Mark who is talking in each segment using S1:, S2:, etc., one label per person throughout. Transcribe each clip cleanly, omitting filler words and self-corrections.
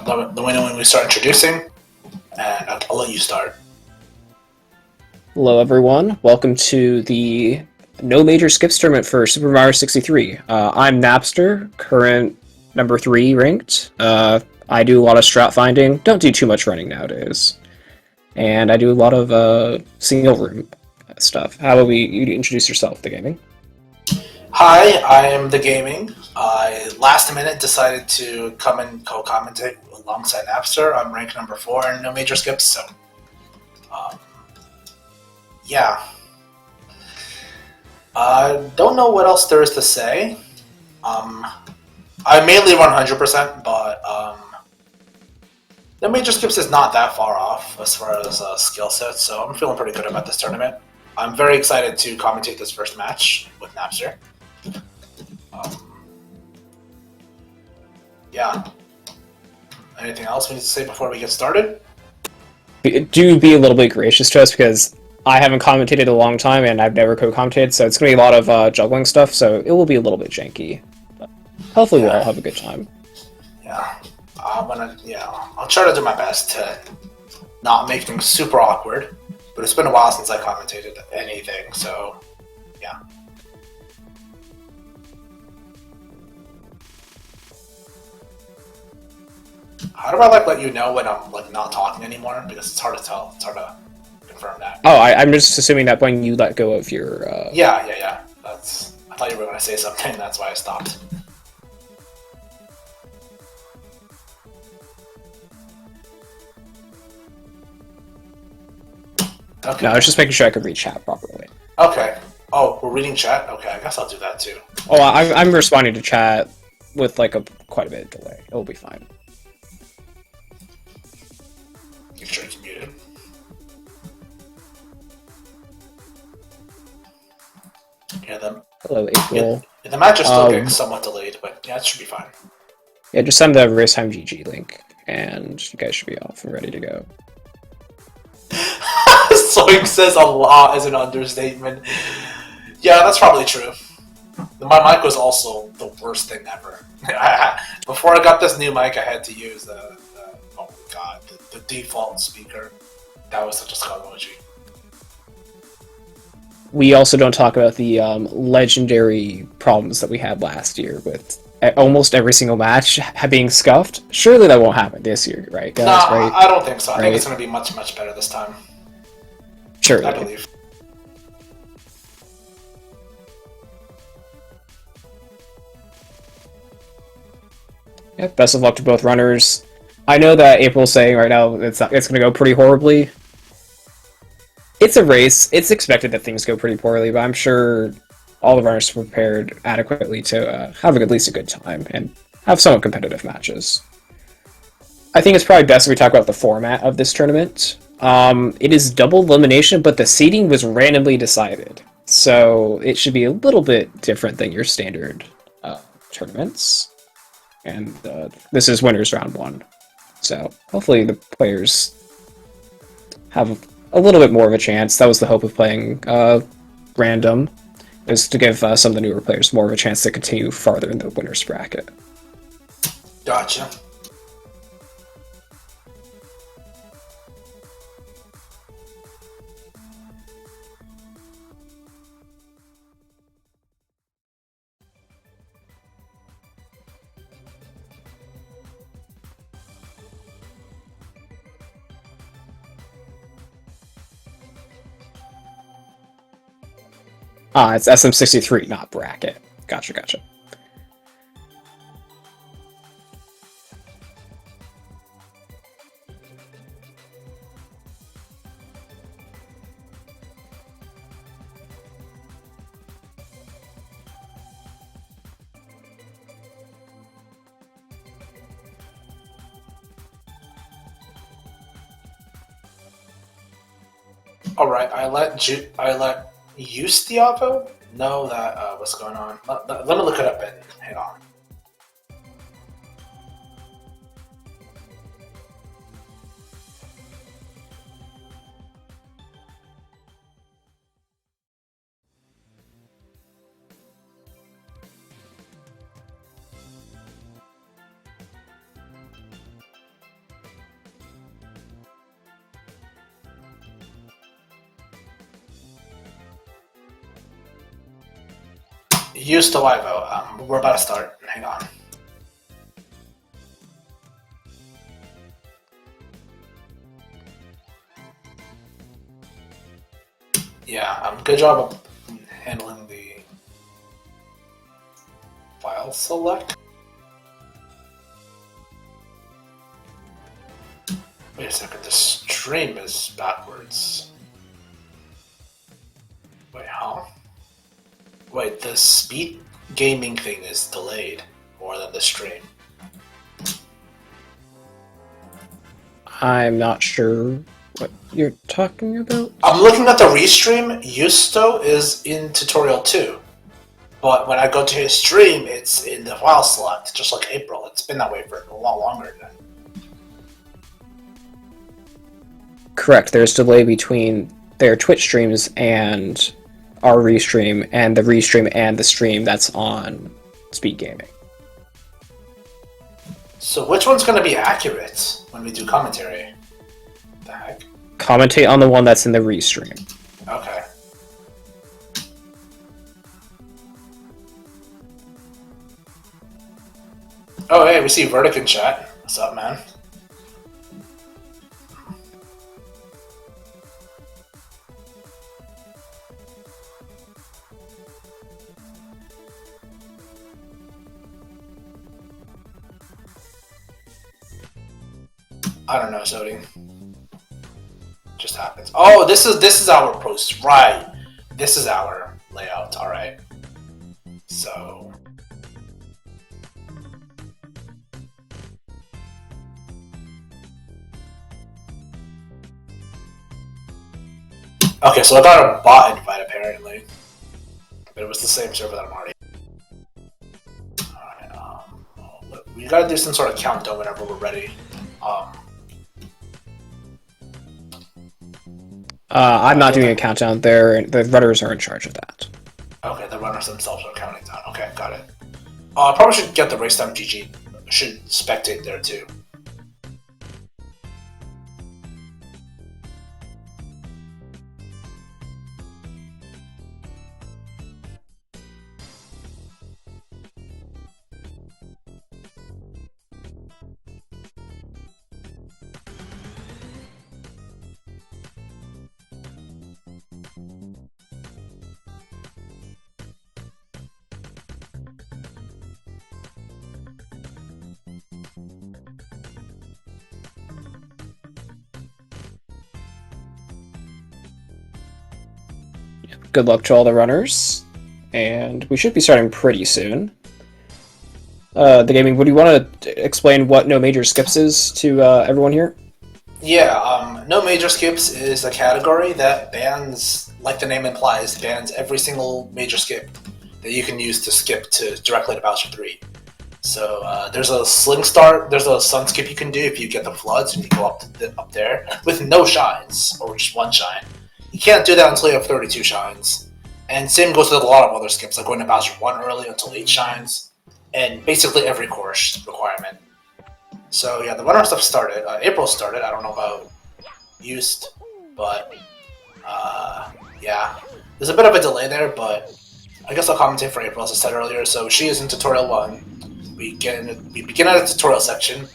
S1: let me know when we start introducing, and I'll let you start.
S2: Hello, everyone. Welcome to the No Major Skips tournament for Super Mario 63. I'm Napster, current number 3 ranked. I do a lot of strat finding, don't do too much running nowadays. And I do a lot of single room stuff. How about you introduce yourself, The Gaming?
S1: Hi, I am the gaming. I last minute decided to come and co-commentate alongside Napster. I'm ranked number 4 and no major skips, so um, yeah. I don't know what else there is to say. I mainly run 100%, but no major skips is not that far off as far as skill set, so I'm feeling pretty good about this tournament. I'm very excited to commentate this first match with Napster. Yeah. Anything else we need to say before we get started?
S2: Do be a little bit gracious to us because I haven't commentated in a long time and I've never co-commentated, so it's going to be a lot of juggling stuff, so it will be a little bit janky. But hopefully we'll all have a good time.
S1: Yeah. I'll try to do my best to not make things super awkward, but it's been a while since I commentated anything, so yeah. How do I let you know when I'm not talking anymore? Because it's hard to tell. It's hard to confirm that.
S2: Oh, I'm just assuming that when you let go of your
S1: Yeah. I thought you were going to say something. That's why I stopped. Okay.
S2: No, I was just making sure I could read chat properly.
S1: Okay. Oh, we're reading chat? Okay, I guess I'll do that too.
S2: Oh, I'm responding to chat with quite a bit of delay. It'll be fine.
S1: Make sure it's muted. Yeah,
S2: Hello, April.
S1: The match is still getting somewhat delayed, but yeah, it should be fine.
S2: Yeah, just send the race time GG link, and you guys should be off and ready to go.
S1: Soing says a lot is an understatement. Yeah, that's probably true. My mic was also the worst thing ever. Before I got this new mic, I had to use oh my god, the default speaker. That was such a skull emoji.
S2: We also don't talk about the legendary problems that we had last year with almost every single match being scuffed. Surely that won't happen this year, right, guys?
S1: Nah,
S2: right?
S1: I don't think so. I
S2: right?
S1: think it's going to be much, much better this time.
S2: Surely.
S1: I believe.
S2: Yeah, best of luck to both runners. I know that April's saying right now it's going to go pretty horribly. It's a race. It's expected that things go pretty poorly, but I'm sure all the runners are prepared adequately to have at least a good time and have somewhat competitive matches. I think it's probably best if we talk about the format of this tournament. It is double elimination, but the seeding was randomly decided, so it should be a little bit different than your standard tournaments. And this is winners round 1, so hopefully the players have a little bit more of a chance. That was the hope of playing random, is to give some of the newer players more of a chance to continue farther in the winners bracket.
S1: Gotcha.
S2: It's SM63, not bracket. Gotcha.
S1: All right, I let juustoaivo know that what's going on. Let me look it up and hang on. Juustoaivo, we're about to start. Hang on. Yeah, good job of handling the file select. Wait a second, the stream is backwards. Wait, how? Wait, the speed gaming thing is delayed more than the stream.
S2: I'm not sure what you're talking about.
S1: I'm looking at the restream. Justo is in tutorial 2. But when I go to his stream, it's in the file select, just like April. It's been that way for a lot longer than.
S2: Correct, there's delay between their Twitch streams and our restream, and the restream and the stream that's on SpeedGaming.
S1: So which one's going to be accurate when we do commentary? The heck?
S2: Commentate on the one that's in the restream.
S1: Okay. Oh, hey, we see Vertic in chat. What's up, man? I don't know, Sodi. Just happens. Oh, this is our post, right? This is our layout. All right. So. Okay, so I got a bot invite apparently, but it was the same server that I'm already. Alright, we gotta do some sort of countdown whenever we're ready.
S2: I'm not doing a countdown there. The runners are in charge of that.
S1: Okay, the runners themselves are counting down. Okay, got it. I probably should get the race time GG. Should spectate there too.
S2: Good luck to all the runners, and we should be starting pretty soon. The gaming, would you want to explain what no major skips is to everyone here?
S1: Yeah, no major skips is a category that bans, like the name implies, bans every single major skip that you can use to skip to directly to Bowser 3. So there's a sling start, there's a sun skip you can do if you get the floods and you go up there with no shines, or just one shine. You can't do that until you have 32 shines. And same goes with a lot of other skips, like going to Bowser 1 early until 8 shines, and basically every course requirement. So yeah, the runners have started. April started. I don't know about used, but yeah, there's a bit of a delay there. But I guess I'll commentate for April, as I said earlier. So she is in tutorial 1. We begin at a tutorial section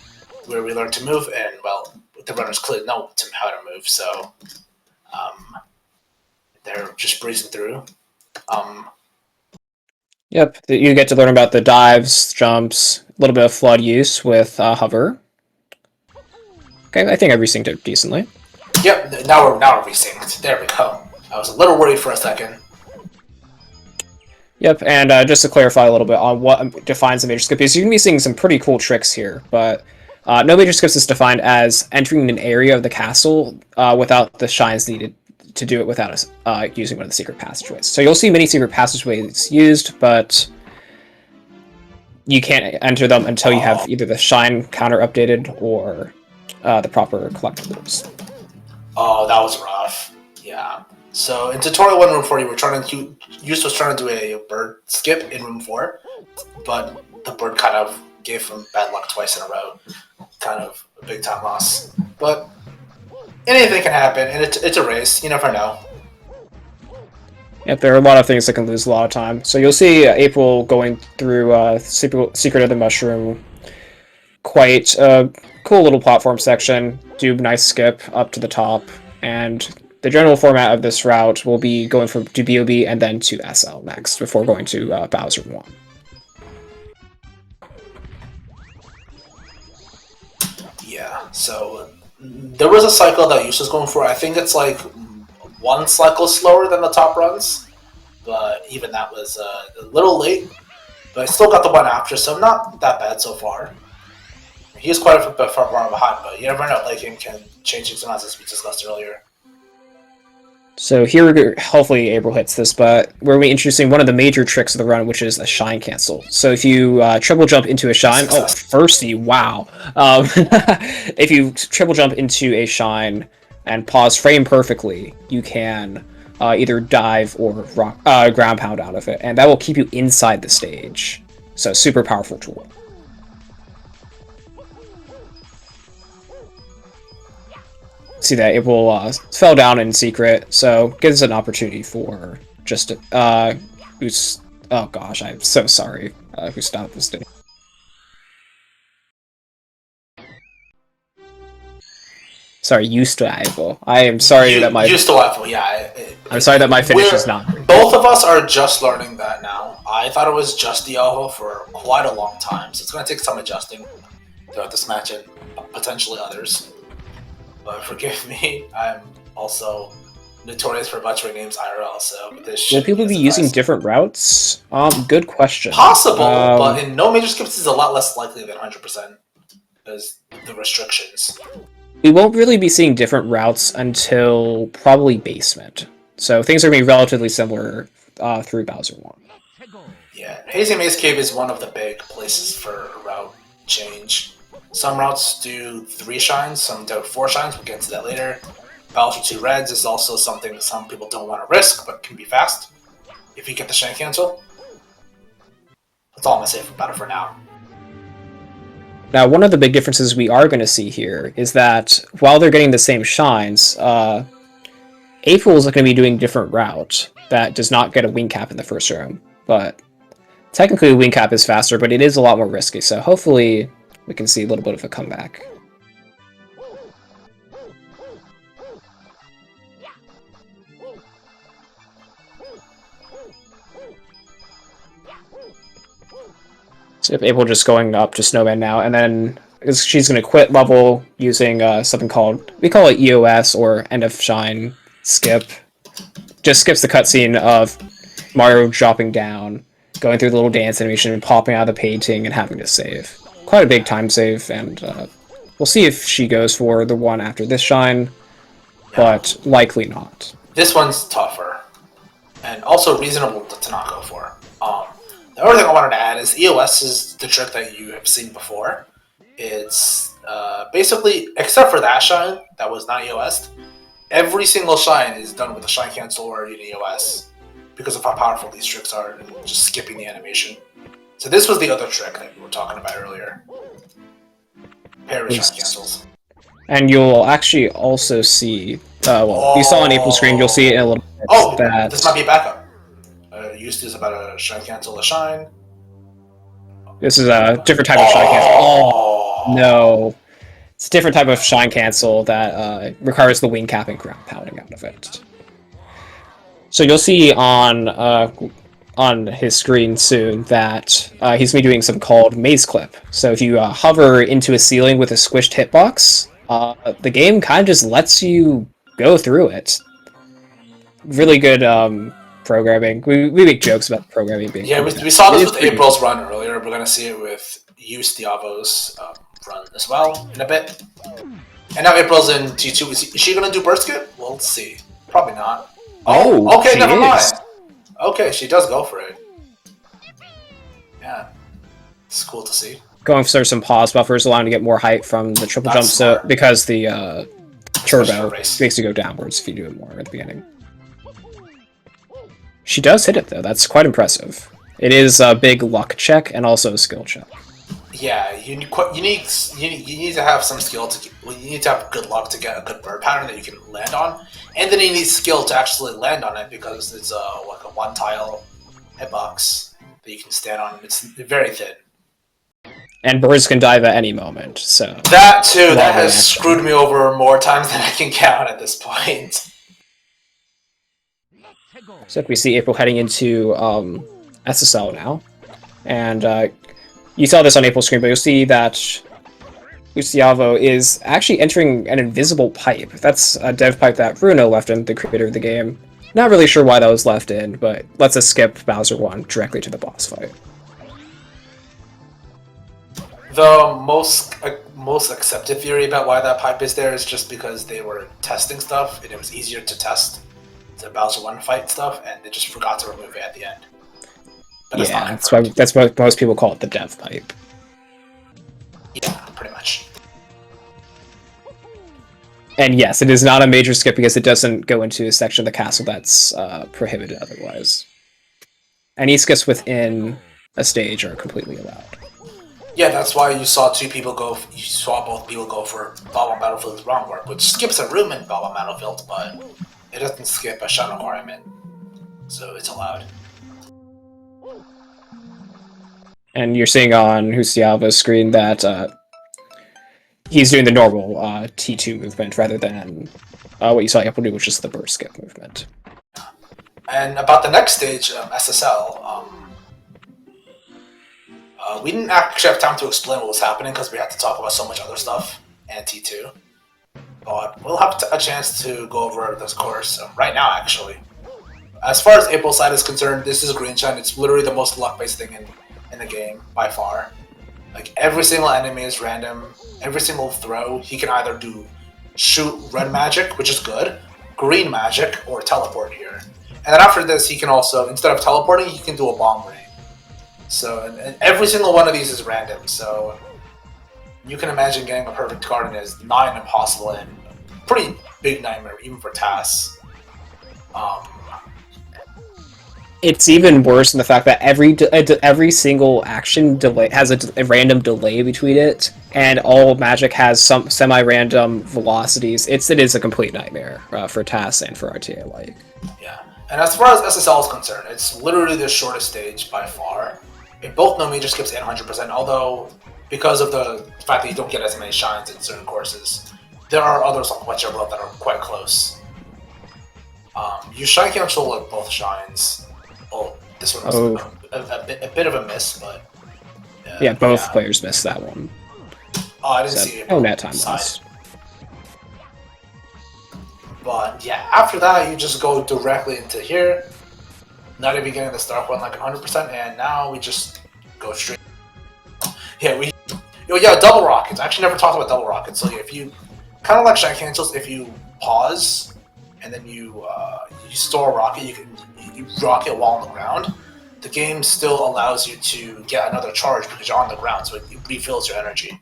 S1: where we learn to move, and well, the runners clearly know how to move. So they're just breezing through.
S2: Yep, you get to learn about the dives, jumps, a little bit of flood use with hover. Okay, I think I resynced it decently.
S1: Yep, now we're resynced. There we go. I was a little worried for a second.
S2: Yep, and just to clarify a little bit on what defines a major skip is, you can be seeing some pretty cool tricks here, but no major skips is defined as entering an area of the castle without the shines needed to do it without using one of the secret passageways. So you'll see many secret passageways used, but you can't enter them until you have either the shine counter updated or the proper collectibles.
S1: Oh, that was rough. Yeah. So in tutorial 1, room 4, you were trying to do a bird skip in room 4, but the bird kind of gave him bad luck twice in a row. Kind of a big time loss. But anything can happen, and it's a race. You never know.
S2: Yep, there are a lot of things that can lose a lot of time. So you'll see April going through Secret of the Mushroom. Quite a cool little platform section. Do a nice skip up to the top. And the general format of this route will be going from to BOB and then to SL next before going to Bowser 1.
S1: Yeah, so there was a cycle that Yusa's going for. I think it's like one cycle slower than the top runs, but even that was a little late. But I still got the one after, so not that bad so far. He's quite a bit far behind, but you never know. Like him can change things around as we discussed earlier.
S2: So here, hopefully April hits this, but we're introducing one of the major tricks of the run, which is a shine cancel. So if you triple jump into a shine, firsty, wow. If you triple jump into a shine and pause frame perfectly, you can either dive or ground pound out of it, and that will keep you inside the stage. So super powerful tool. See that April fell down in secret, so gives an opportunity for just who's oh gosh, I'm so sorry who stopped this day. Sorry, juustoaivo. I am sorry that my
S1: juustoaivo, yeah.
S2: I'm sorry that my finish is not great.
S1: Both of us are just learning that now. I thought it was just the Ovo for quite a long time, so it's going to take some adjusting throughout this match and potentially others. But forgive me, I'm also notorious for butchering names IRL, so this
S2: will people be using different routes? Good question.
S1: Possible, but in no major skips is a lot less likely than 100% because the restrictions.
S2: We won't really be seeing different routes until probably basement. So things are going to be relatively similar through Bowser 1.
S1: Yeah, Hazy Maze Cave is one of the big places for a route change. Some routes do 3 shines, some do 4 shines, we'll get into that later. Bowser 2 Reds is also something some people don't want to risk, but can be fast if you get the shine cancel. That's all I'm going to say about it for now.
S2: Now, one of the big differences we are going to see here is that while they're getting the same shines, April is going to be doing a different route that does not get a wing cap in the first room. But technically, a wing cap is faster, but it is a lot more risky, so hopefully we can see a little bit of a comeback. So if April just going up to Snowman now, and then she's going to quit level using something called, we call it EOS, or End of Shine Skip. Just skips the cutscene of Mario dropping down, going through the little dance animation, and popping out of the painting and having to save. Quite a big time save, and we'll see if she goes for the one after this shine, but likely not.
S1: This one's tougher, and also reasonable to not go for. The other thing I wanted to add is EOS is the trick that you have seen before. It's basically, except for that shine that was not EOS'd, every single shine is done with a shine cancel or an EOS because of how powerful these tricks are and just skipping the animation. So this was the other trick that we were talking about earlier. Pair shine cancels.
S2: And you'll actually also see, you saw on April's screen, you'll see it in a little bit.
S1: Oh, this might be a backup. Used to is about a shine cancel, a shine.
S2: This is a different type of shine cancel. Oh, no. It's a different type of shine cancel that requires the wing cap and ground pounding out of it. So you'll see on his screen soon that he's going to be doing something called maze clip. So if you hover into a ceiling with a squished hitbox, the game kind of just lets you go through it. Really good programming. We make jokes about programming being...
S1: Yeah, we saw this with April's run earlier. We're going to see it with juustoaivo's run as well in a bit. And now April's in T2. Is she going to do burst skip? We'll see. Probably not.
S2: Oh,
S1: okay, never mind. Okay, she does go for it. Yeah. It's cool to see.
S2: Going for some pause buffers, allowing to get more height from the triple jump, so because the turbo makes you go downwards if you do it more at the beginning. She does hit it, though. That's quite impressive. It is a big luck check and also a skill check.
S1: Yeah, you need to have some skill to you need to have good luck to get a good bird pattern that you can land on, and then you need skill to actually land on it because it's like a one tile hitbox that you can stand on. It's very thin.
S2: And birds can dive at any moment, so
S1: That too, that
S2: wobbling
S1: has
S2: action.
S1: screwed me over more times than I can count at this point.
S2: So we see April heading into SSL now, and you saw this on April's screen, but you'll see that Juustoaivo is actually entering an invisible pipe. That's a dev pipe that Bruno left in, the creator of the game. Not really sure why that was left in, but lets us skip Bowser 1 directly to the boss fight.
S1: The most accepted theory about why that pipe is there is just because they were testing stuff and it was easier to test the Bowser 1 fight stuff, and they just forgot to remove it at the end. But
S2: That's why most people call it the dev pipe.
S1: Yeah, pretty much.
S2: And yes, it is not a major skip because it doesn't go into a section of the castle that's prohibited otherwise. Any skips within a stage are completely allowed.
S1: Yeah, that's why you saw two people go. You saw both people go for Bob-on Battlefield's wrong work, which skips a room in Bob-on Battlefield, but it doesn't skip a shot requirement, so it's allowed.
S2: And you're seeing on Juustoaivo's screen that he's doing the normal T2 movement rather than what you saw April do, which is the burst skip movement.
S1: And about the next stage, SSL, we didn't actually have time to explain what was happening because we had to talk about so much other stuff and T2. But we'll have a chance to go over this course right now, actually. As far as April's side is concerned, this is Green Shine. It's literally the most luck-based thing in the game, by far. Like, every single enemy is random. Every single throw, he can either do shoot red magic, which is good, green magic, or teleport here. And then after this, he can also, instead of teleporting, he can do a bomb ray. So, and every single one of these is random, so you can imagine getting a perfect garden is not an impossible and pretty big nightmare, even for TAS.
S2: It's even worse in the fact that every single action delay has a random delay between it, and all magic has some semi-random velocities. It is a complete nightmare for TAS and for RTA alike.
S1: Yeah, and as far as SSL is concerned, it's literally the shortest stage by far. It both no major skips and 100%, although because of the fact that you don't get as many shines in certain courses, there are others like Wet Your Blood that are quite close. You shine cancel with both shines. Oh, this one was a bit of a miss, but
S2: yeah, both players missed that one.
S1: Oh, I didn't see it.
S2: Oh, net time loss.
S1: But yeah, after that, you just go directly into here. Not even getting the start one like 100%, and now we just go straight. Yeah, double rockets. I actually never talked about double rockets. So yeah, if you kind of like shine cancels, if you pause and then you store a rocket, you rocket while on the ground. The game still allows you to get another charge because you're on the ground, so it refills your energy.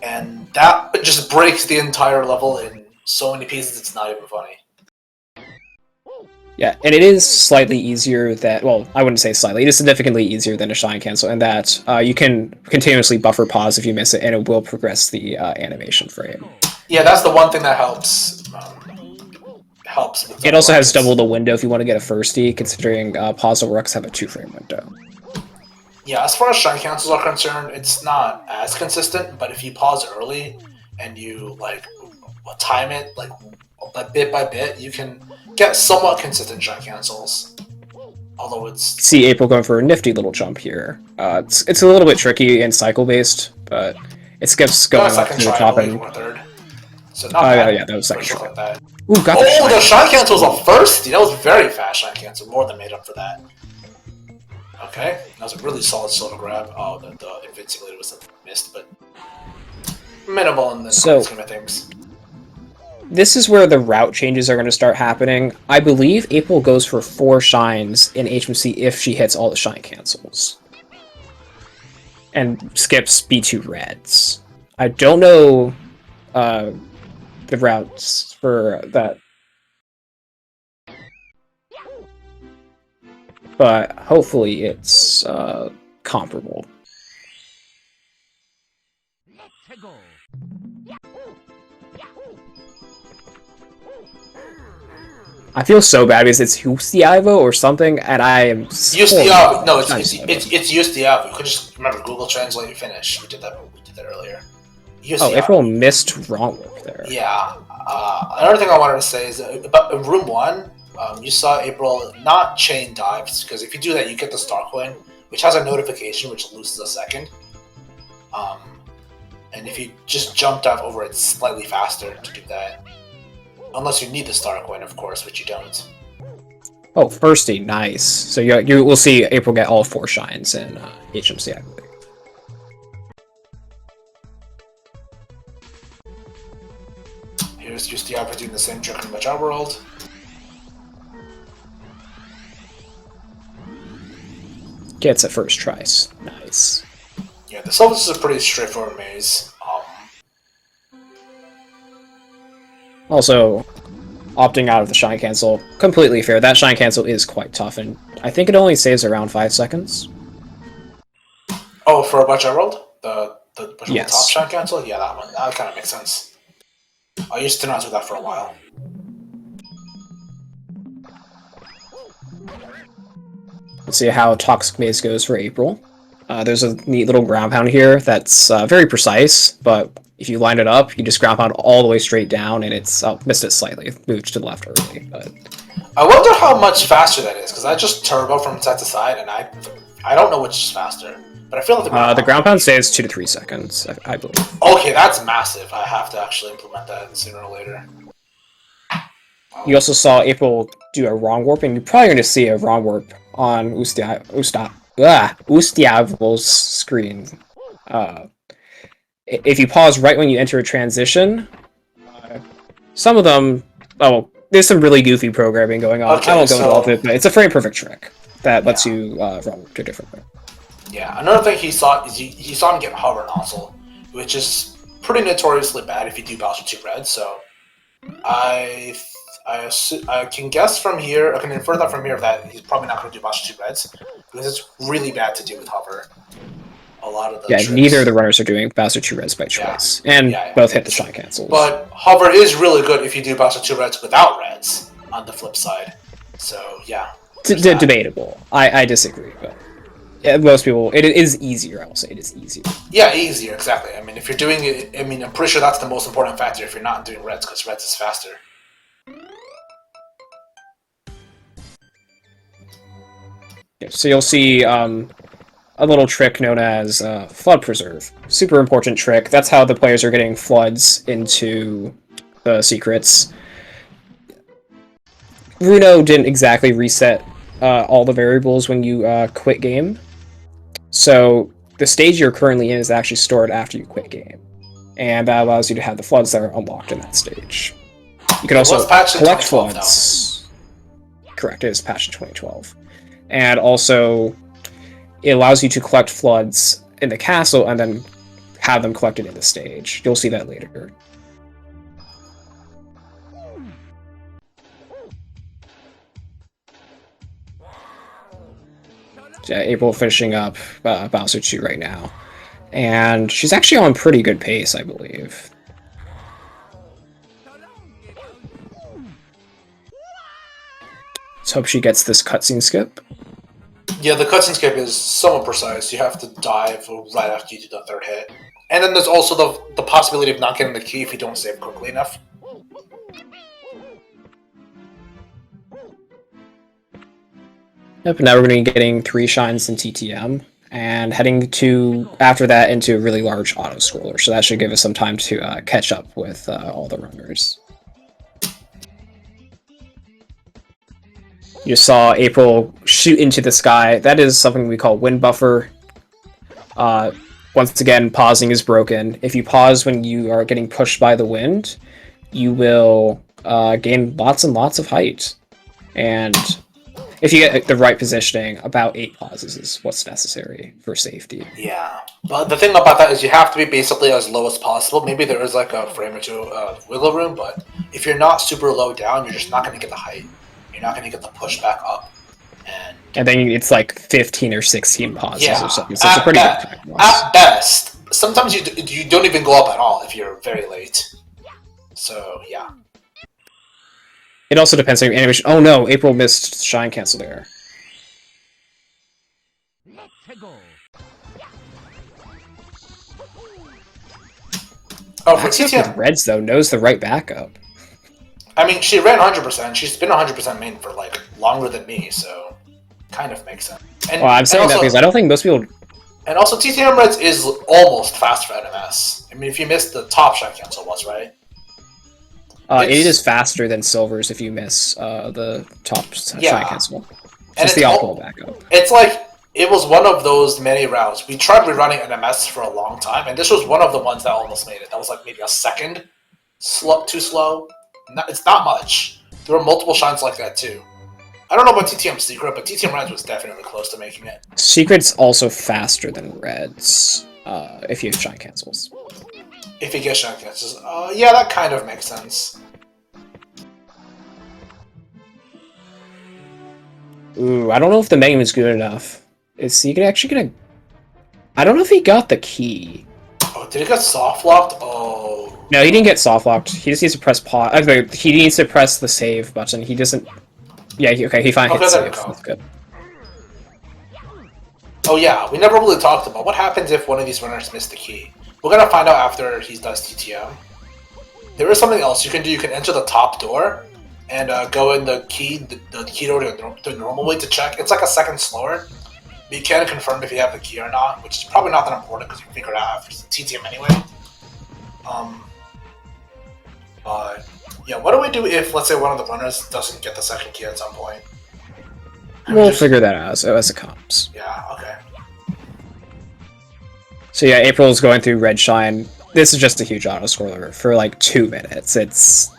S1: And that just breaks the entire level in so many pieces, it's not even funny.
S2: Yeah, and it is slightly easier that, well, I wouldn't say slightly, it is significantly easier than a shine cancel, in that you can continuously buffer pause if you miss it, and it will progress the animation frame.
S1: Yeah, that's the one thing that helps. With
S2: it also has double the window if you want to get a firstie, considering pause or Rux have a 2-frame window.
S1: Yeah, as far as shine cancels are concerned, it's not as consistent, but if you pause early and you like time it like bit by bit, you can get somewhat consistent shine cancels. Although it's
S2: see April going for a nifty little jump here. It's a little bit tricky and cycle based, but it skips going up to the top and
S1: third. So not bad.
S2: Yeah, that was second try.
S1: Like that.
S2: Ooh, got
S1: the shine cancel was a first. That was very fast shine cancel. More than made up for that. Okay, that was a really solid silver grab. Oh, the invincibility was missed, but minimal in the scheme of things.
S2: This is where the route changes are going to start happening. I believe April goes for 4 shines in HMC if she hits all the shine cancels. And skips B2 reds. I don't know the routes for that. But hopefully it's comparable. I feel so bad because it's juustoaivo or something, and I am
S1: juustoaivo. No, it's juustoaivo. You could just remember Google Translate Finnish. We did that earlier.
S2: Oh, April missed wrong work there.
S1: Yeah. Another thing I wanted to say is about in room 1, you saw April not chain dives, because if you do that, you get the star coin, which has a notification, which loses a second. And if you just jump dive over it slightly faster to do that. Unless you need the star coin, of course, which you don't.
S2: Oh, firsty, nice. So you will see April get all 4 shines in HMC, I believe.
S1: Here's juustoaivo doing the same trick in the Job World.
S2: Gets it first tries. Nice.
S1: Yeah, the Sylphus is a pretty straightforward maze.
S2: Also, opting out of the shine cancel, completely fair. That shine cancel is quite tough, and I think it only saves around 5 seconds.
S1: Oh, for a Budget World? The
S2: yes.
S1: top shine cancel? Yeah, that one. That kind of makes sense. I used to not do that for a while.
S2: Let's see how Toxic Maze goes for April. There's a neat little ground pound here that's very precise, but if you line it up, you just ground pound all the way straight down, and it's missed it slightly, moved to the left early. But
S1: I wonder how much faster that is, because I just turbo from side to side, and I don't know which is faster. But I feel like
S2: the ground pound saves 2 to 3 seconds, I believe.
S1: Okay, that's massive. I have to actually implement that sooner or later.
S2: You also saw April do a wrong warp, and you're probably going to see a wrong warp on juustoaivo's screen. If you pause right when you enter a transition, some of them... Oh, there's some really goofy programming going on. Okay, I won't go into all of it, but it's a frame-perfect trick that lets you run to a different way.
S1: Yeah, another thing he saw is he saw him get hover nozzle, which is pretty notoriously bad if you do Bowser 2 red, so I can guess from here, I can infer that from here that he's probably not going to do Bowser 2 reds, because it's really bad to do with hover. A lot of the tricks.
S2: Neither of the runners are doing Bowser 2 reds by choice, and both hit the shine cancels.
S1: But hover is really good if you do Bowser 2 reds without reds, on the flip side. So, yeah.
S2: Debatable. I disagree, but most people, it is easier, I will say. It is easier.
S1: Yeah, easier, exactly. I mean, if you're doing it, I mean, I'm pretty sure that's the most important factor if you're not doing reds, because reds is faster.
S2: So you'll see a little trick known as Flood Preserve. Super important trick. That's how the players are getting floods into the secrets. Runo didn't exactly reset all the variables when you quit game. So the stage you're currently in is actually stored after you quit game. And that allows you to have the floods that are unlocked in that stage. You can also collect floods. Correct, it is patched in 2012. And also, it allows you to collect floods in the castle and then have them collected in the stage. You'll see that later. April finishing up Bowser 2 right now. And she's actually on pretty good pace, I believe. Let's hope she gets this cutscene skip.
S1: Yeah, the cutscene skip is somewhat precise. You have to dive right after you do the third hit. And then there's also the possibility of not getting the key if you don't save quickly enough.
S2: Yep, now we're going to be getting 3 shines in TTM, and heading to, after that, into a really large auto-scroller, so that should give us some time to catch up with all the runners. You saw April shoot into the sky. That is something we call wind buffer. Once again, pausing is broken. If you pause when you are getting pushed by the wind, you will gain lots and lots of height. And if you get the right positioning, about 8 pauses is what's necessary for safety.
S1: Yeah, but the thing about that is you have to be basically as low as possible. Maybe there is like a frame or two of wiggle room, but if you're not super low down, you're just not going to get the height. You're not going to get the pushback up. And
S2: then it's like 15 or 16 pauses or something, so it's a pretty good time.
S1: At best, sometimes you don't even go up at all if you're very late. So yeah.
S2: It also depends on your animation. Oh no, April missed shine cancel there.
S1: Oh, for
S2: Maxi
S1: TTM,
S2: with Reds though knows the right backup.
S1: I mean, she ran 100%. She's been 100% main for like longer than me, so kind of makes sense. And,
S2: Well, I'm saying that because I don't think most people.
S1: And also, TTM Reds is almost fast for NMS. I mean, if you missed the top shine cancel was, right?
S2: It is faster than Silvers if you miss the top shine cancel. It's the optimal backup.
S1: It's like, it was one of those many routes. We tried rerunning NMS for a long time, and this was one of the ones that almost made it. That was like maybe a second too slow. It's not much. There were multiple shines like that too. I don't know about TTM Secret, but TTM Reds was definitely close to making it.
S2: Secret's also faster than Reds if you have shine cancels.
S1: If you get shine cancels, yeah, that kind of makes sense.
S2: Ooh, I don't know if the Magnum is good enough. Is Secret actually gonna? I don't know if he got the key.
S1: Oh, did it get soft locked? Oh.
S2: No, he didn't get soft locked. He just needs to press pause. He needs to press the save button. He doesn't. Yeah, okay, he finally hit save. That's good.
S1: Oh yeah, we never really talked about what happens if one of these runners missed the key. We're gonna find out after he does TTM. There is something else you can do. You can enter the top door and go in the key door the normal way to check. It's like a second slower. But you can confirm if you have the key or not, which is probably not that important because you can figure it out after TTM anyway. Yeah, what do we do if, let's say, one of the runners doesn't get the second key at some point?
S2: We'll figure that out as it comes.
S1: Yeah, okay.
S2: So yeah, April's going through Red Shine. This is just a huge auto-scroller for like 2 minutes. It's...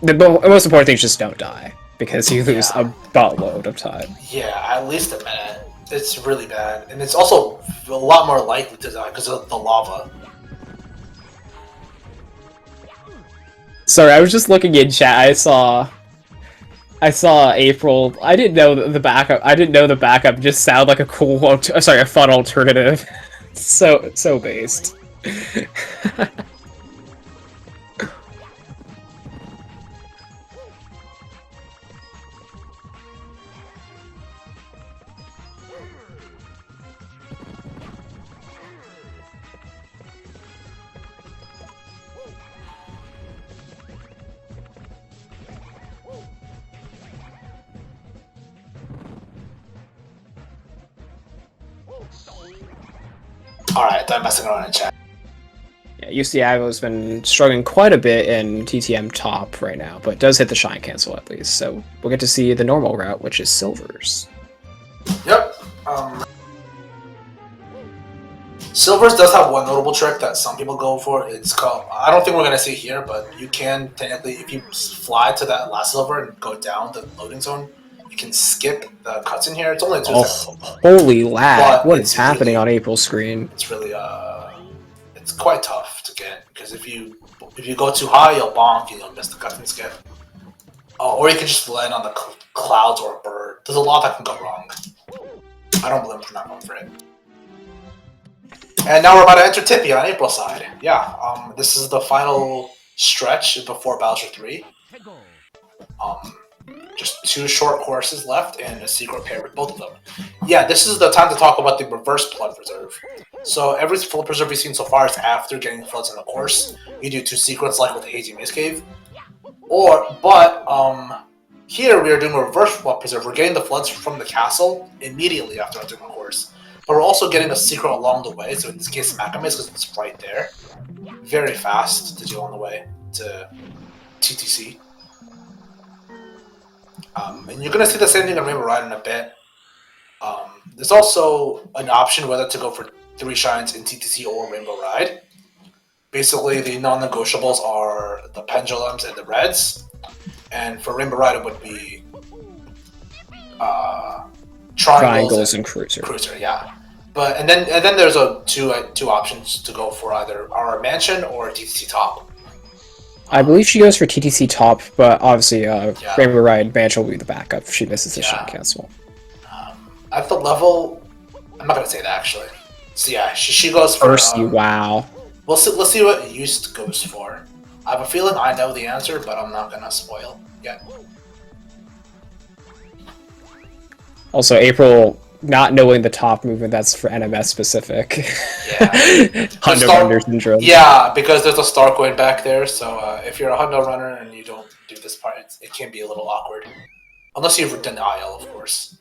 S2: The most important thing is just don't die, because you lose a buttload of time.
S1: Yeah, at least a minute. It's really bad. And it's also a lot more likely to die because of the lava.
S2: Sorry, I was just looking in chat. I saw April. I didn't know the backup. I didn't know the backup just sounded like a cool, a fun alternative. so based.
S1: Alright, done messing around in chat.
S2: Yeah, juustoaivo's been struggling quite a bit in TTM top right now, but does hit the shine cancel at least, so we'll get to see the normal route, which is Silvers.
S1: Yep. Silvers does have one notable trick that some people go for. It's called, I don't think we're going to see it here, but you can technically, if you fly to that last silver and go down the loading zone, you can skip the cutscene here. It's only 2 seconds.
S2: Holy lag! What is happening on April's screen?
S1: It's really, it's quite tough to get, because if you go too high, you'll bonk and you'll miss the cutscene skip. Or you can just land on the clouds or a bird. There's a lot that can go wrong. I don't blame him for not going for it. And now we're about to enter Tippy on April's side. Yeah, this is the final stretch before Bowser 3. Just 2 short courses left and a secret pair with both of them. Yeah, this is the time to talk about the reverse flood preserve. So every flood preserve we've seen so far is after getting floods in the course. You do 2 secrets like with the Hazy Maze Cave. Here we are doing a reverse flood preserve. We're getting the floods from the castle immediately after entering the course. But we're also getting a secret along the way, so in this case Macamaze, because it's right there. Very fast to do on the way to TTC. And you're going to see the same thing in Rainbow Ride in a bit. There's also an option whether to go for 3 shines in TTC or Rainbow Ride. Basically, the non-negotiables are the pendulums and the reds. And for Rainbow Ride, it would be triangles
S2: and cruiser.
S1: Cruiser, yeah. And then there's two options to go for either our mansion or TTC top.
S2: I believe she goes for TTC top, but obviously Rainbow Ride Mansion will be the backup if she misses the shine cancel.
S1: At the level, I'm not going to say that actually. So yeah, she goes for
S2: Mercy, wow.
S1: Let's see what Used goes for. I have a feeling I know the answer, but I'm not gonna spoil yet.
S2: Also, April not knowing the top movement, that's for NMS specific.
S1: Yeah.
S2: Hundo Runner syndrome.
S1: Yeah, because there's a star coin back there, so if you're a Hundo runner and you don't do this part, it can be a little awkward. Unless you've done IL, of course.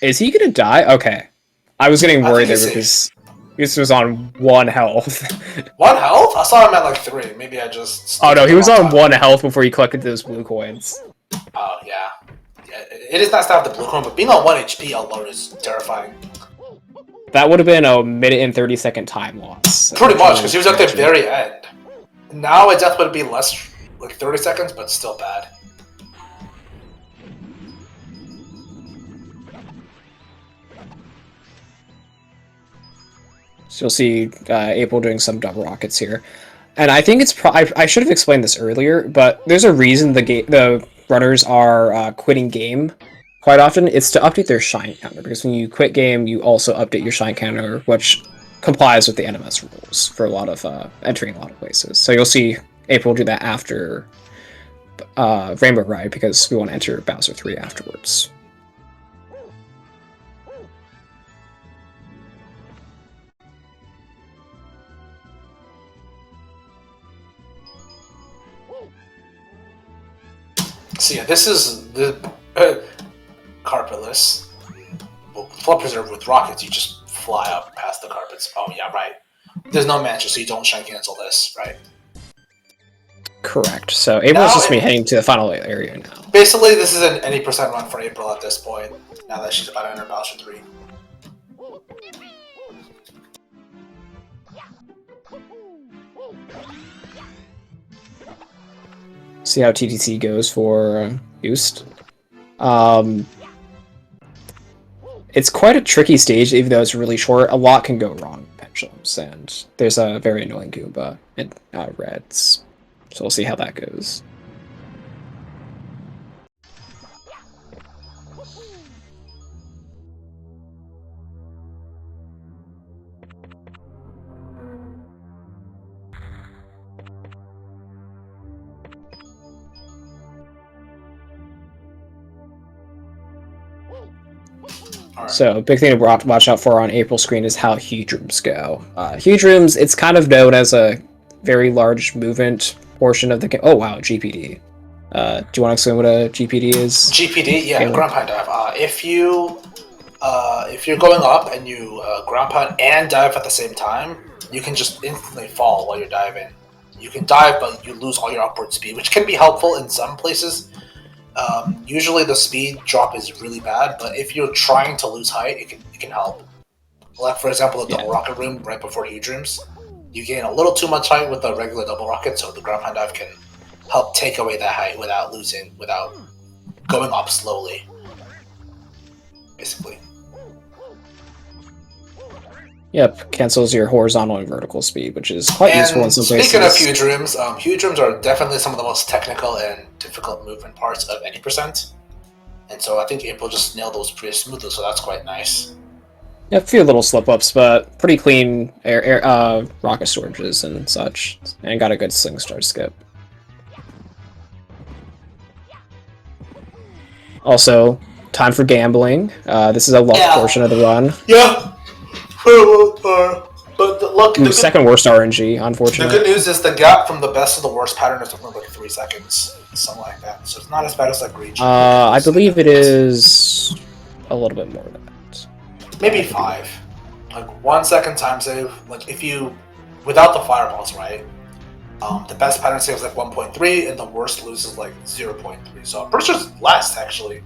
S2: Is he gonna die? Okay. I was getting worried there because this was on 1 health.
S1: 1 health? I saw him at like 3. Maybe I just...
S2: Oh no, he was on 1 health before he collected those blue coins.
S1: Oh, yeah. It is nice to have the blue coin, but being on 1 HP alone is terrifying.
S2: That would have been a 1 minute and 30-second time loss.
S1: Pretty much, because he was at the very end. Now it death would be less, like 30 seconds, but still bad.
S2: So you'll see April doing some double rockets here. And I think it's I should have explained this earlier, but there's a reason the runners are quitting game quite often. It's to update their shine counter, because when you quit game, you also update your shine counter, which complies with the NMS rules for a lot of entering a lot of places. So you'll see April do that after Rainbow Ride, because we want to enter Bowser 3 afterwards.
S1: So yeah, this is the carpetless. Well, Flood Preserve with rockets, you just fly up past the carpets. Oh yeah, right. There's no mansion, so you don't shine cancel this, right?
S2: Correct. So April's just heading to the final area now.
S1: Basically, this is an any percent run for April at this point, now that she's about to enter Bowser 3.
S2: See how TTC goes for Boost. It's quite a tricky stage, even though it's really short. A lot can go wrong in Pendulums, and there's a very annoying Goomba in Reds. So we'll see how that goes. So, big thing to watch out for on April's screen is how huge rooms go. Huge rooms, it's kind of known as a very large movement portion of the game. Oh wow, GPD. Do you want to explain what a GPD is?
S1: GPD, yeah, ground pound dive. If you're going up and you ground pound and dive at the same time, you can just instantly fall while you're diving. You can dive, but you lose all your upward speed, which can be helpful in some places. Usually the speed drop is really bad, but if you're trying to lose height, it can help. Like for example, the double rocket room right before huge rooms, you gain a little too much height with the regular double rocket, so the ground pound dive can help take away that height without going up slowly. Basically.
S2: Yep, cancels your horizontal and vertical speed, which is quite useful in some places.
S1: Speaking of huge rooms are definitely some of the most technical and difficult movement parts of any percent. And so I think April just nailed those pretty smoothly, so that's quite nice.
S2: Yeah, a few little slip-ups, but pretty clean rocket storages and such, and got a good sling start skip. Also, time for gambling. This is a luck portion of the run.
S1: Yeah. But the
S2: second worst RNG, unfortunately.
S1: The good news is the gap from the best to the worst pattern is only like 3 seconds, something like that. So it's not as bad as like Reach.
S2: I believe it is a little bit more than that.
S1: Maybe 5. Like 1 second time save. Like if you without the fireballs, right? The best pattern save is like 1.3, and the worst loses like 0.3. So I'm pretty sure it's less actually.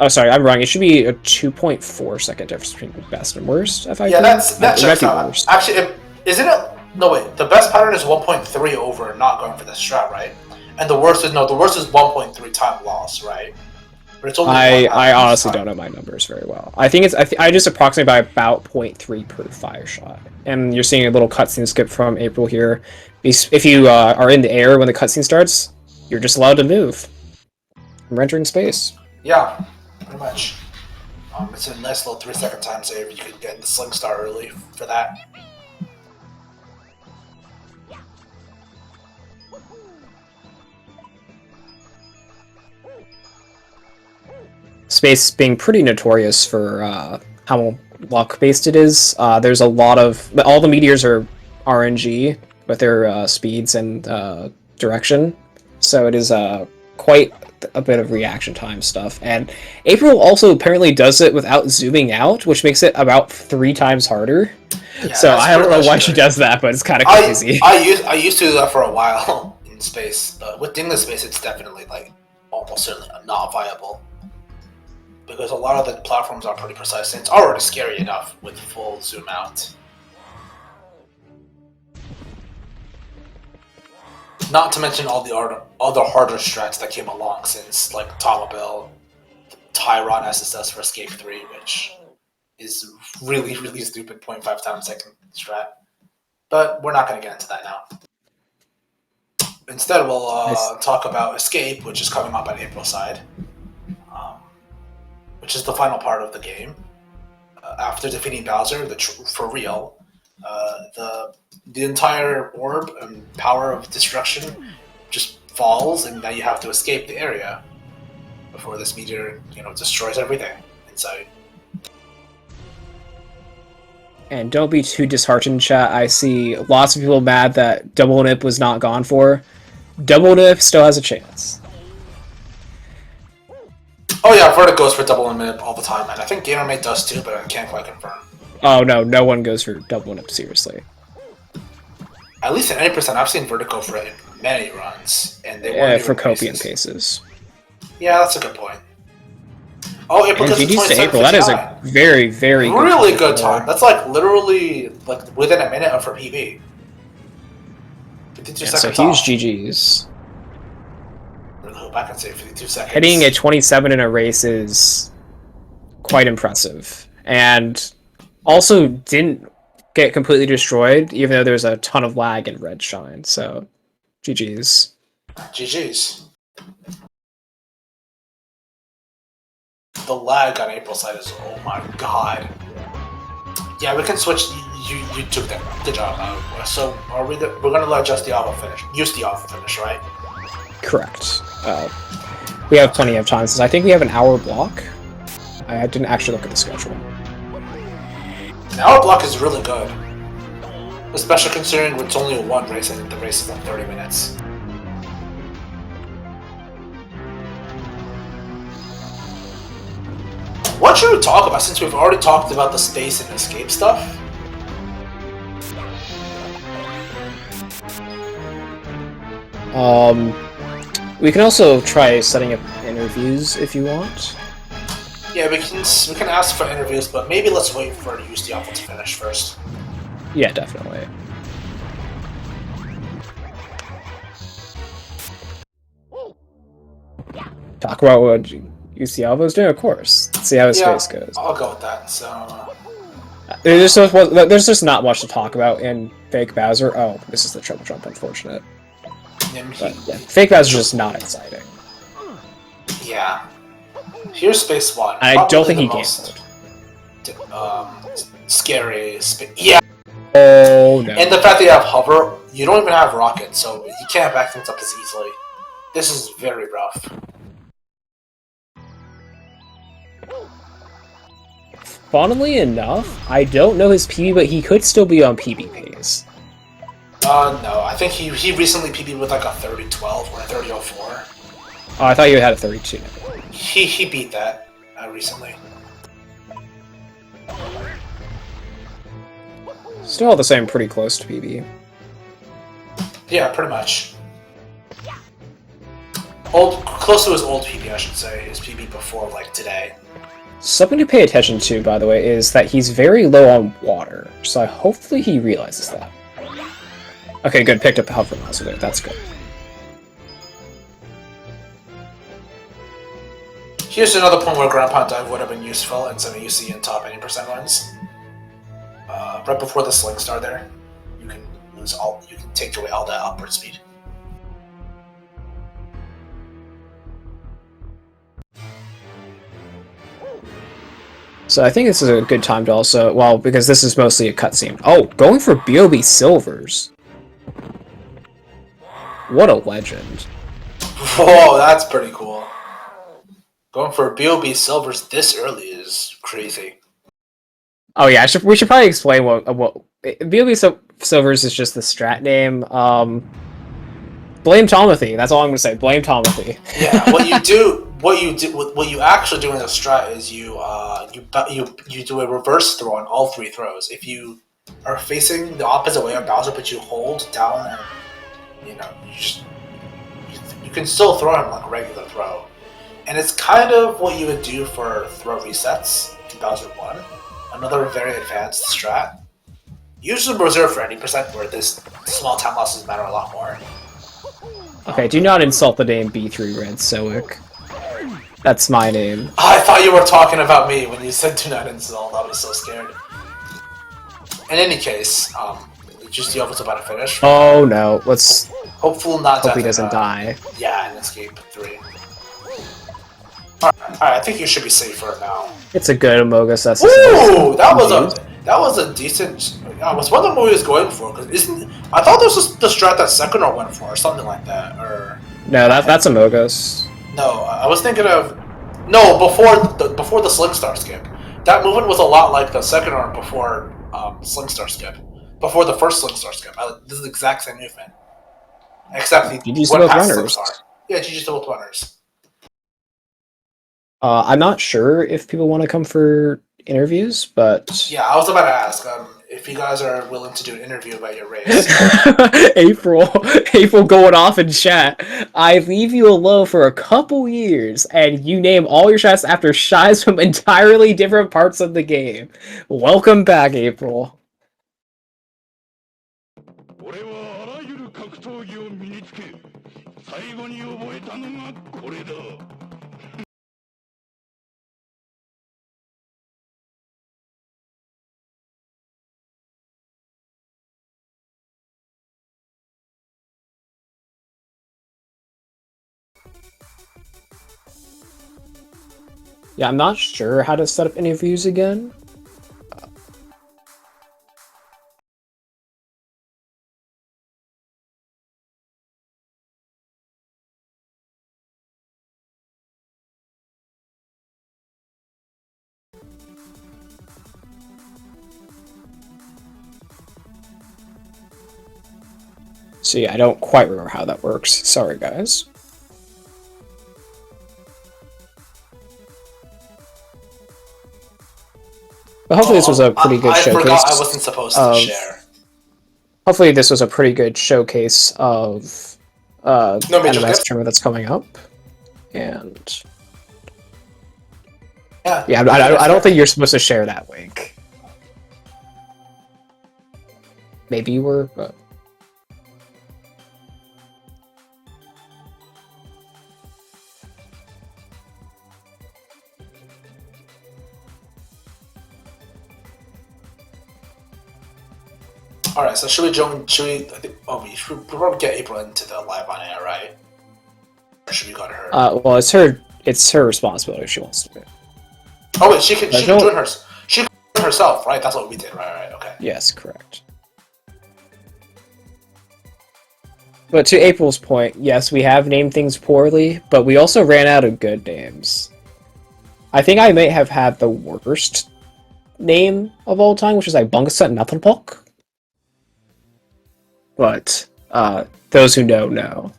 S2: Oh, sorry, I'm wrong. It should be a 2.4 second difference between best and worst. If I
S1: that checks out. Actually, isn't it? No, wait. The best pattern is 1.3 over not going for the strat, right? And the worst is 1.3 time loss, right? But it's only
S2: I honestly don't know my numbers very well. I think it's I just approximate by about 0.3 per fire shot. And you're seeing a little cutscene skip from April here. If you are in the air when the cutscene starts, you're just allowed to move. I'm rendering space.
S1: Yeah, pretty much. It's a nice little 3-second time save. You can get the Sling Star early for that.
S2: Space being pretty notorious for how luck-based it is. There's a lot of... all the meteors are RNG with their speeds and direction, so it is quite a bit of reaction time stuff. And April also apparently does it without zooming out, which makes it about 3 times harder.
S1: Yeah,
S2: so I don't know why she does that, but it's kind of crazy.
S1: I used to do that for a while in space, but with Dingless Space, it's definitely like almost certainly not viable. Because a lot of the platforms are pretty precise, and it's already scary enough with full zoom out. Not to mention all the other harder strats that came along since, like Tomabell, Tyron SSS for Escape 3, which is really, really stupid 0.5 times second strat. But we're not going to get into that now. Instead, we'll talk about Escape, which is coming up on April's side. Which is the final part of the game. After defeating Bowser, for real, the entire orb and power of destruction just falls, and now you have to escape the area before this meteor, destroys everything inside.
S2: And don't be too disheartened, chat. I see lots of people mad that Double Nip was not gone for. Double Nip still has a chance.
S1: Oh yeah, Verdict goes for Double Nip all the time, and I think GamerMate does too, but I can't quite confirm.
S2: Oh no, no one goes for Double Nip, seriously.
S1: At least in 80%, I've seen Verdict go for it in many runs, and they weren't
S2: for copian paces.
S1: Yeah, that's a good point. Oh, April gets
S2: GG's to April. That is a very, very
S1: really good time. That's like literally like within a minute of her PB. 52 seconds.
S2: So huge GG's.
S1: Back and say 52 seconds.
S2: Hitting a 27 in a race is quite impressive, and also didn't get completely destroyed, even though there's a ton of lag in Red Shine. So, GG's.
S1: GG's. The lag on April's side is, oh my god. Yeah, we can switch. You took that. Good job. So are we're gonna let Juustoaivo finish. Juustoaivo finish, right?
S2: Correct. We have plenty of time, since I think we have an hour block. I didn't actually look at the schedule.
S1: An hour block is really good. Especially considering it's only one race and the race is like 30 minutes. What should we talk about, since we've already talked about the space and escape stuff?
S2: We can also try setting up interviews if you want.
S1: Yeah, we can ask for interviews, but maybe let's wait for Juustoaivo to finish first.
S2: Yeah, definitely. Talk about what Juustoaivo's doing, of course. Let's see how his space goes.
S1: I'll go with that. So
S2: there's just not much to talk about in Fake Bowser. Oh, this is the triple jump, unfortunate. But, yeah, Fake Bowser's just not exciting.
S1: Yeah. Here's Space 1.
S2: I don't think he gained.
S1: Scary. Yeah.
S2: Oh no.
S1: And the fact that you have hover, you don't even have rocket, so you can't back things up as easily. This is very rough.
S2: Funnily enough, I don't know his PB, but he could still be on PB pace.
S1: No, I think he recently PB'd with like a 30-12 or a 30-04.
S2: Oh, I thought you had a 32.
S1: He beat that recently.
S2: Still all the same, pretty close to PB.
S1: Yeah, pretty much. Close to his old PB, I should say. His PB before, like, today.
S2: Something to pay attention to, by the way, is that he's very low on water, so hopefully he realizes that. Okay, good. Picked up the hover mouse there. That's good.
S1: Here's another point where Grandpa Dive would have been useful in some UC and top 80% runs. Right before the Sling Star there, you can take away all that upward speed.
S2: So I think this is a good time to also, well, because this is mostly a cutscene. Oh, going for BOB Silvers. What a legend.
S1: Whoa, that's pretty cool. Going for BOB Silvers this early is crazy.
S2: Oh yeah, we should probably explain what BOB Silvers is just the strat name. Blame Tomothy. That's all I'm gonna say. Blame Tomothy.
S1: Yeah, what you actually do in the strat is you do a reverse throw on all 3 throws. If you are facing the opposite way of Bowser, but you hold down and you can still throw him like a regular throw, and it's kind of what you would do for throw resets in Bowser 1. Another very advanced strat. Usually reserved for 80%, where this small time losses matter a lot more.
S2: Okay, do not insult the name B3 Red Soic. That's my name.
S1: I thought you were talking about me when you said do not insult. I was so scared. In any case, juustoaivo's about to finish.
S2: Oh no, let's
S1: hopefully not.
S2: Hope he doesn't die.
S1: Yeah, in escape 3. Alright, I think you should be safe for now.
S2: It's a good Amogus. That's
S1: ooh, that was a decent. Was what the movie was going for? Because I thought this was the strat that Sekiro went for, or something like that, or
S2: no, that's Amogus.
S1: No, I was thinking of before the Sling Star skip. That movement was a lot like the Sekiro before Sling Star skip, before the first Sling Star skip. This is the exact same movement, except
S2: GG's to both runners.
S1: Yeah, GG's to both runners.
S2: I'm not sure if people want to come for interviews, but
S1: yeah, I was about to ask if you guys are willing to do an interview about your race.
S2: April going off in chat. I leave you alone for a couple years, and you name all your shots after shies from entirely different parts of the game. Welcome back, April. Yeah, I'm not sure how to set up interviews again. See, I don't quite remember how that works. Sorry, guys. But hopefully this was a pretty good showcase. I
S1: forgot I wasn't supposed to share.
S2: Hopefully this was a pretty good showcase of NMS tournament that's coming up. And yeah, I don't think you're supposed to share that link. Maybe you were, but
S1: alright, so should we join? We should probably get April into the live on air, right? Or should we go to her?
S2: Well, it's her responsibility if she wants to do it.
S1: Oh wait, she can join hers. She can join herself, right? That's what we did, right? Okay.
S2: Yes, correct. But to April's point, yes, we have named things poorly, but we also ran out of good names. I think I may have had the worst name of all time, which is like Bungaset Nathanpok. But those who know, know.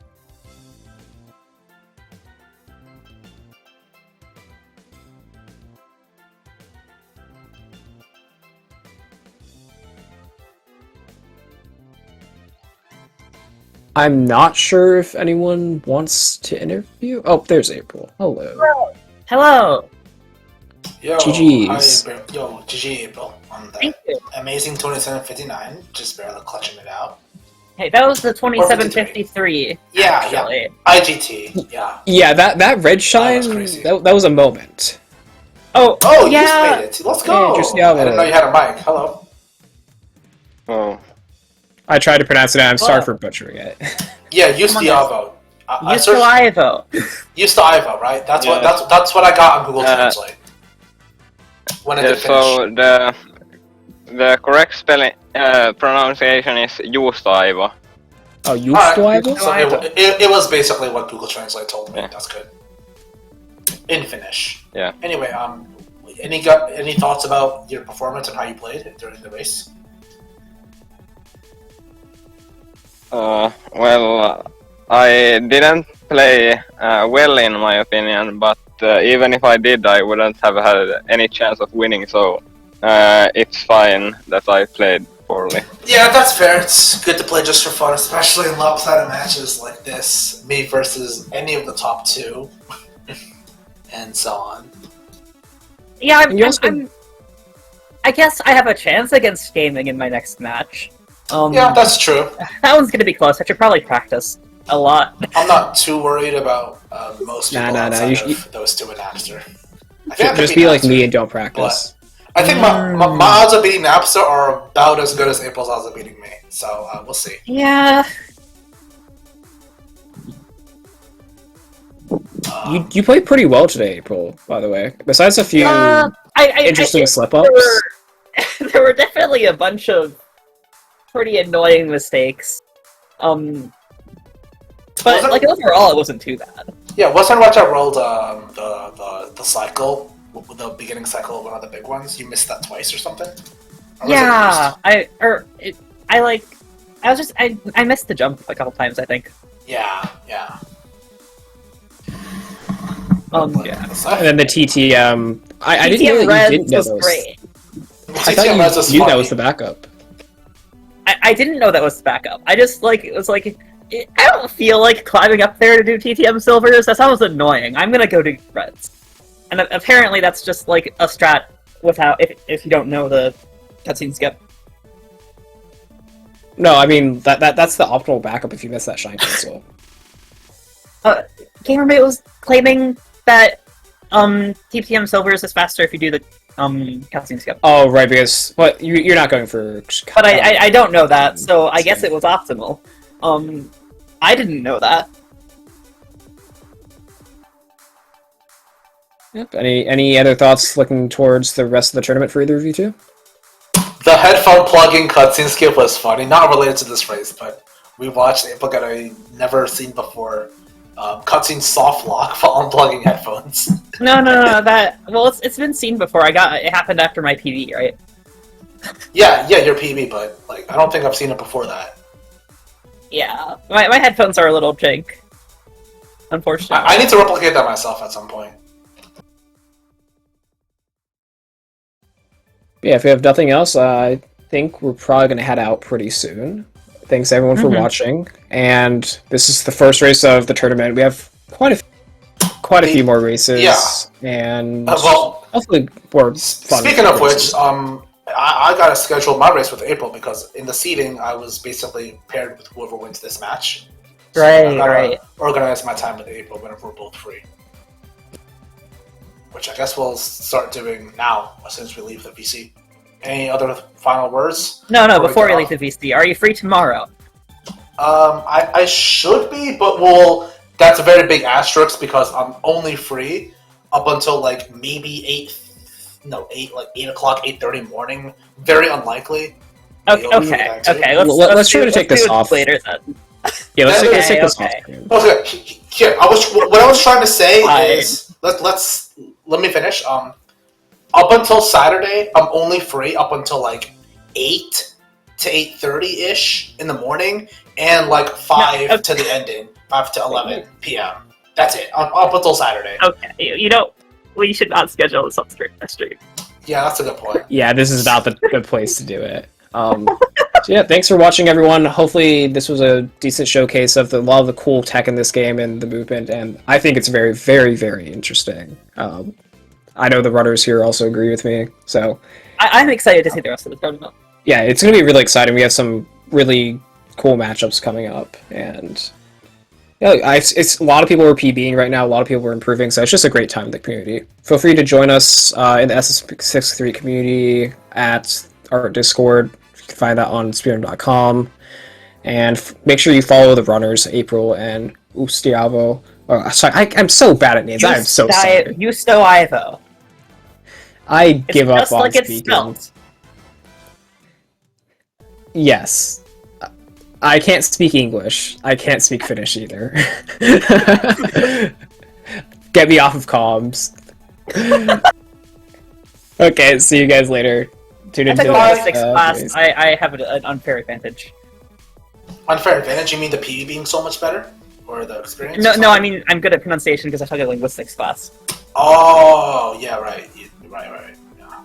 S2: I'm not sure if anyone wants to interview. Oh, there's April. Hello.
S3: Hello.
S1: Yo,
S2: GG's.
S1: Yo, GG April on that.
S3: Thank you.
S1: Amazing 2759. Just barely clutching it out.
S3: Hey, that was the 2753.
S1: Yeah,
S3: actually.
S1: yeah. IGT. Yeah.
S2: Yeah, that red shine. That was a moment.
S3: Oh,
S1: yeah. You just made it. Let's go.
S2: Yeah,
S1: I didn't know you had a mic. Hello.
S2: Oh. I tried to pronounce it, and I'm sorry for butchering it.
S1: Yeah, juustoaivo.
S3: Juustoaivo.
S1: Juustoaivo, right? That's what I got on Google Translate. When did
S4: Yeah,
S1: it finish?
S4: so the correct spelling pronunciation is juustoaivo.
S2: Oh,
S1: Alright,
S2: juustoaivo?
S1: so it was basically what Google Translate told me.
S4: Yeah.
S1: That's good. In Finnish.
S4: Yeah.
S1: Anyway, any thoughts about your performance and how you played during the race?
S4: Well, I didn't play well in my opinion, but even if I did, I wouldn't have had any chance of winning, so it's fine that I played poorly.
S1: Yeah, that's fair. It's good to play just for fun, especially in lopsided matches like this. Me versus any of the top two. And so on.
S3: Yeah,
S2: You
S3: I guess I have a chance against gaming in my next match.
S1: Yeah, that's true.
S3: That one's gonna be close. I should probably practice a lot.
S1: I'm not too worried about most people outside
S2: you
S1: of those two and Napster. I think I could
S2: Just
S1: beat
S2: be like
S1: Napster,
S2: me and don't practice.
S1: but I think my odds of beating Napster are about as good as April's odds of beating me. So we'll see.
S3: Yeah.
S2: You played pretty well today, April, by the way. Besides a few interesting slip-ups.
S3: There were definitely a bunch of pretty annoying mistakes. But like overall, it wasn't too bad.
S1: Yeah, wasn't what I rolled the cycle, the beginning cycle of one of the big ones? You missed that twice or something? Or
S3: Yeah, I missed the jump a couple times, I think.
S1: Yeah.
S3: Yeah.
S2: And then the TTM. I didn't know that you didn't know
S3: was
S2: those.
S3: great.
S2: I thought you knew that was the backup.
S3: I didn't know that was the backup. I just it was like I don't feel like climbing up there to do TTM silvers. That sounds annoying. I'm gonna go to reds, and apparently that's just like a strat without if you don't know the cutscene skip.
S2: No, I mean that's the optimal backup if you miss that shine cancel.
S3: Gamermate was claiming that TTM silvers is faster if you do the cutscene skip.
S2: Oh right, but you're not going for.
S3: But I don't know that, so I guess it was optimal. I didn't know that.
S2: Yep. Any other thoughts looking towards the rest of the tournament for either of you two?
S1: The headphone plugging cutscene skip was funny. Not related to this race, but we watched April get a never seen before cutscene soft lock for unplugging headphones.
S3: No. It's been seen before. It happened after my PB, right?
S1: Yeah, your PB, but like I don't think I've seen it before that.
S3: Yeah, my headphones are a little jank. Unfortunately,
S1: I need to replicate that myself at some point.
S2: Yeah, if we have nothing else, I think we're probably going to head out pretty soon. Thanks everyone for watching, and this is the first race of the tournament. We have quite a few more races, and hopefully more fun.
S1: Speaking of
S2: races.
S1: which, I got to schedule my race with April because in the seeding I was basically paired with whoever wins this match. So
S3: right.
S1: Organize my time with April whenever we're both free. Which I guess we'll start doing now as soon as we leave the VC. Any other final words?
S3: No. Before we leave the VC, are you free tomorrow?
S1: I should be, but that's a very big asterisk because I'm only free up until like maybe 8 o'clock, 8:30 morning. Very unlikely.
S3: Okay.
S2: Let's try to take this off
S3: later then.
S2: Yeah, let's take this off.
S1: Okay. Here, what I was trying to say is let me finish. Up until Saturday, I'm only free up until like 8 to 8:30 ish in the morning, and like 5 to the ending, 5 to 11 p.m. That's it. Up until Saturday.
S3: Okay, we should not schedule this on stream.
S1: Yeah, that's a good point.
S2: Yeah, this is not the good place to do it. So yeah, thanks for watching, everyone. Hopefully this was a decent showcase of a lot of the cool tech in this game and the movement, and I think it's very, very, very interesting. I know the runners here also agree with me, so...
S3: I'm excited to see the rest of the tournament.
S2: Yeah, it's going to be really exciting. We have some really cool matchups coming up, and... Yeah, it's a lot of people are PBing right now, a lot of people are improving, so it's just a great time in the community. Feel free to join us in the SM63 community at our Discord. You can find that on speedrun.com. And make sure you follow the runners, April and juustoaivo. Oh, sorry, I'm so bad at names. I am so sorry.
S3: Juustoaivo.
S2: I
S3: It's
S2: give up
S3: just
S2: on
S3: like it's
S2: speaking.
S3: spelled.
S2: Yes. I can't speak English. I can't speak Finnish either. Get me off of comms. Okay, see you guys later. Tune
S3: I
S2: into
S3: took
S2: the
S3: a
S2: next
S3: linguistics class.
S2: series.
S3: I have an unfair advantage.
S1: Unfair advantage? You mean the PE being so much better? Or the experience?
S3: No, I mean I'm good at pronunciation because I took a linguistics class.
S1: Oh, yeah, right. Right. Yeah.